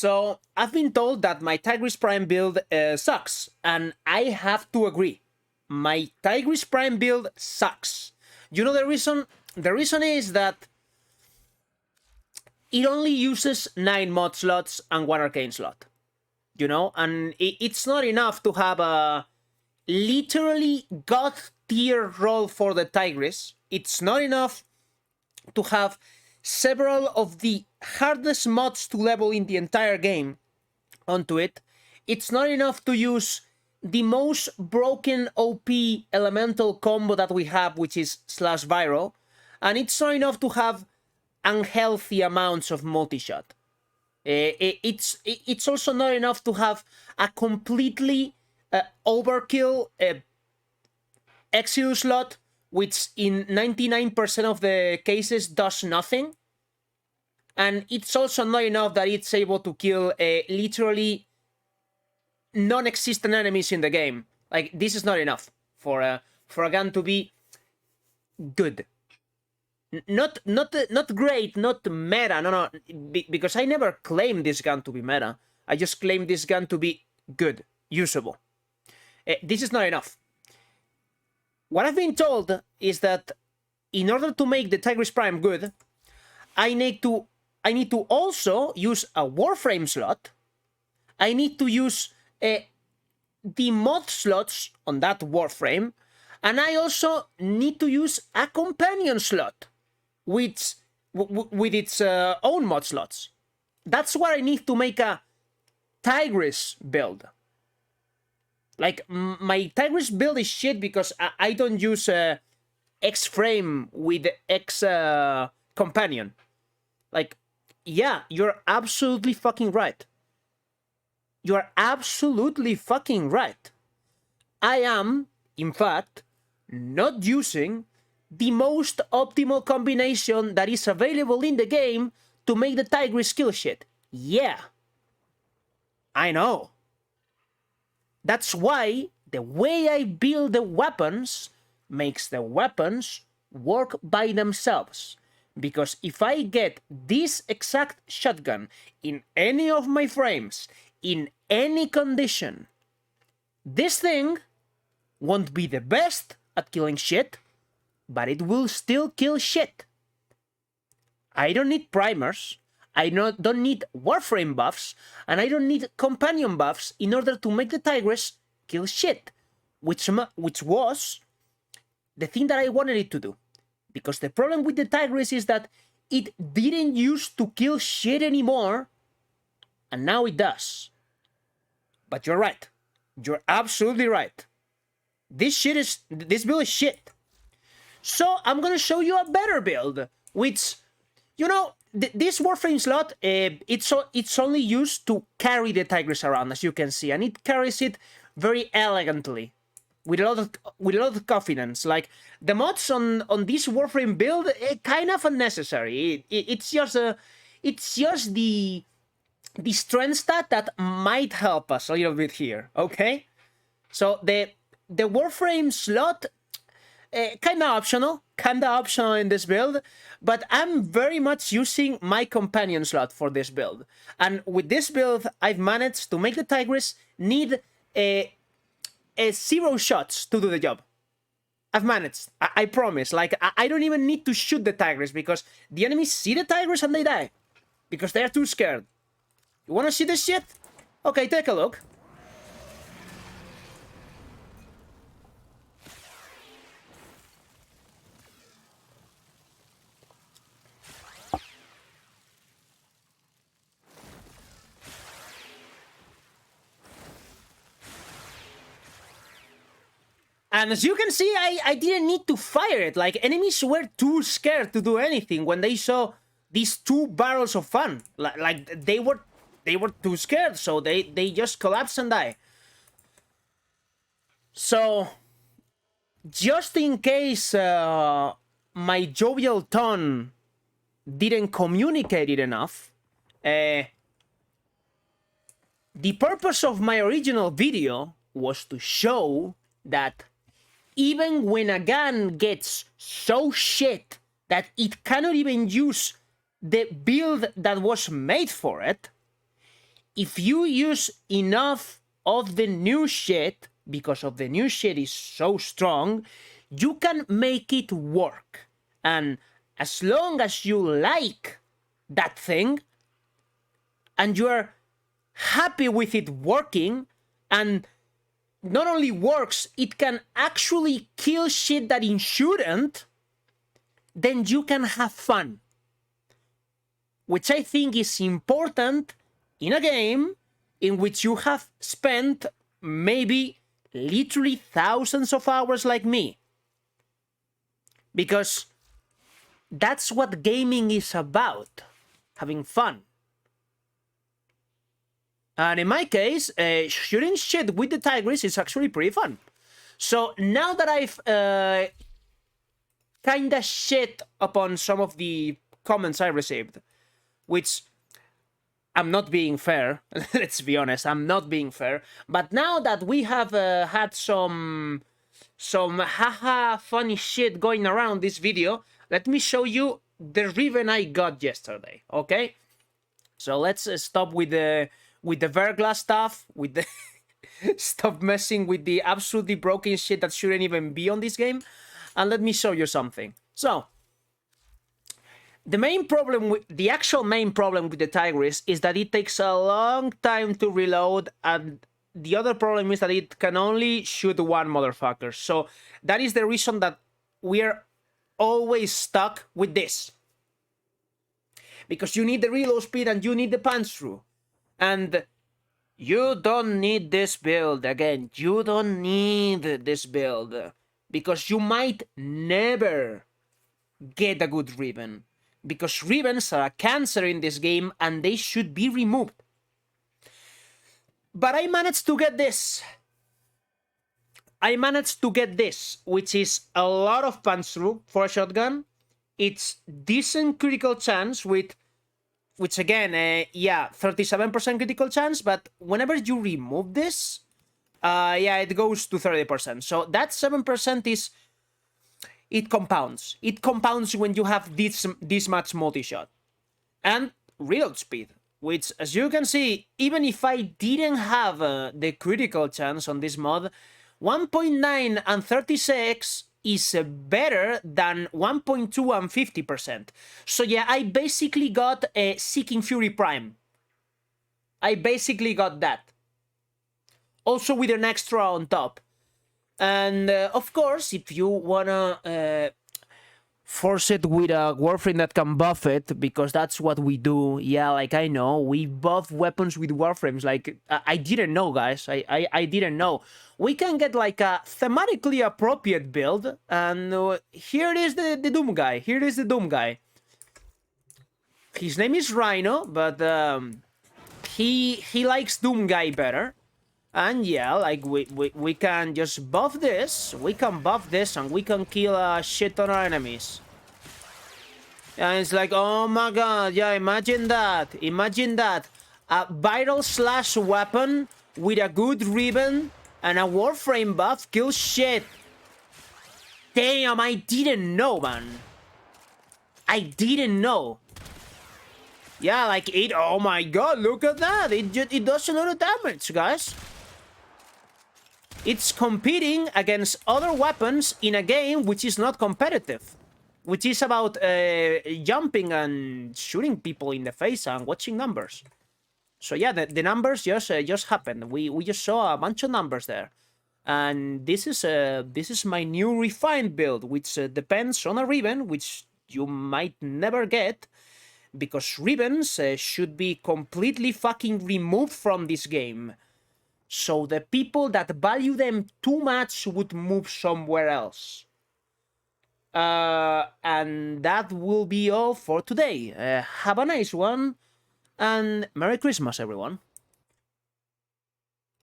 So I've been told that my Tigris Prime build sucks, and I have to agree. My Tigris Prime build sucks. You know the reason? The reason is that it only uses 9 mod slots and 1 arcane slot. You know? And it's not enough to have a literally god tier roll for the Tigris. It's not enough to have several of the hardest mods to level in the entire game onto it. It's not enough to use the most broken OP elemental combo that we have, which is slash viral. And it's not enough to have unhealthy amounts of multi-shot. It's also not enough to have a completely overkill Exodus slot, which in 99% of the cases does nothing. And it's also not enough that it's able to kill literally non-existent enemies in the game. Like, this is not enough for a gun to be good. Not great, not meta, no, because I never claimed this gun to be meta. I just claimed this gun to be good, usable. This is not enough. What I've been told is that in order to make the Tigris Prime good, I need to also use a Warframe slot. I need to use the mod slots on that Warframe, and I also need to use a companion slot with its own mod slots. That's what I need to make a Tigris build. Like, my Tigris build is shit because I don't use X-Frame with X companion. Like, yeah, you're absolutely fucking right. You're absolutely fucking right. I am, in fact, not using the most optimal combination that is available in the game to make the Tigris kill shit. Yeah. I know. That's why the way I build the weapons makes the weapons work by themselves. Because if I get this exact shotgun in any of my frames, in any condition, this thing won't be the best at killing shit, but it will still kill shit. I don't need primers, I don't need Warframe buffs, and I don't need companion buffs in order to make the Tigris kill shit, which was the thing that I wanted it to do. Because the problem with the Tigris is that it didn't used to kill shit anymore, and now it does. But you're right. You're absolutely right. This build is shit. So I'm gonna show you a better build, which, you know, this Warframe slot, it's only used to carry the Tigris around, as you can see, and it carries it very elegantly, with a lot of confidence. Like, the mods on this Warframe build, kind of unnecessary. It's just the strength stat that might help us a little bit here, okay? So the Warframe slot, kinda optional in this build, but I'm very much using my companion slot for this build. And with this build, I've managed to make the Tigris need 0 shots to do the job. I've managed. I promise. Like, I don't even need to shoot the Tigris because the enemies see the Tigris and they die. Because they're too scared. You wanna see this shit? Okay, take a look. And as you can see, I didn't need to fire it. Like, enemies were too scared to do anything when they saw these 2 barrels of fun. Like they were too scared, so they just collapse and die. So, just in case my jovial tone didn't communicate it enough, the purpose of my original video was to show that even when a gun gets so shit that it cannot even use the build that was made for it, if you use enough of the new shit, because of the new shit is so strong, you can make it work. And as long as you like that thing, and you're happy with it working, and not only works, it can actually kill shit that it shouldn't, then you can have fun. Which I think is important in a game in which you have spent maybe literally thousands of hours like me. Because that's what gaming is about, having fun. And in my case, shooting shit with the Tigris is actually pretty fun. So now that I've kinda shit upon some of the comments I received, which I'm not being fair, let's be honest, I'm not being fair, but now that we have had some haha funny shit going around this video, let me show you the ribbon I got yesterday, okay? So let's stop with the verglass stuff, with the stop messing with the absolutely broken shit that shouldn't even be on this game, and let me show you something. So the actual main problem with the Tigris is that it takes a long time to reload, and the other problem is that it can only shoot one motherfucker. So that is the reason that we're always stuck with this. Because you need the reload speed and you need the punch through. And you don't need this build. Again, you don't need this build. Because you might never get a good ribbon. Because ribbons are a cancer in this game and they should be removed. But I managed to get this. Which is a lot of punch through for a shotgun. It's decent critical chance with, which again, yeah, 37% critical chance, but whenever you remove this, yeah, it goes to 30%. So that 7% is, it compounds. It compounds when you have this much multi-shot. And reload speed, which, as you can see, even if I didn't have the critical chance on this mod, 1.9 and 36 is better than 1.2 and 50%. So yeah, I basically got a Seeking Fury Prime. I basically got that. Also with an extra on top. And of course, if you wanna force it with a Warframe that can buff it, because that's what we do. Yeah, like I know, we buff weapons with Warframes. Like, I didn't know, guys. I didn't know. We can get like a thematically appropriate build, and here it is the Doom guy. Here is the Doom guy. His name is Rhino, but he likes Doom guy better. And yeah, like we can just buff this, we can buff this, and we can kill a shit ton of enemies. And it's like, oh my god, yeah, imagine that. A viral slash weapon with a good ribbon and a Warframe buff kills shit. Damn, I didn't know, man. I didn't know. Yeah, like it, oh my god, look at that. It does a lot of damage, guys. It's competing against other weapons in a game which is not competitive, which is about jumping and shooting people in the face and watching numbers. So yeah, the numbers just happened. We just saw a bunch of numbers there, and this is my new refined build, which depends on a ribbon, which you might never get, because ribbons should be completely fucking removed from this game. So the people that value them too much would move somewhere else. And that will be all for today. Have a nice one, and Merry Christmas, everyone.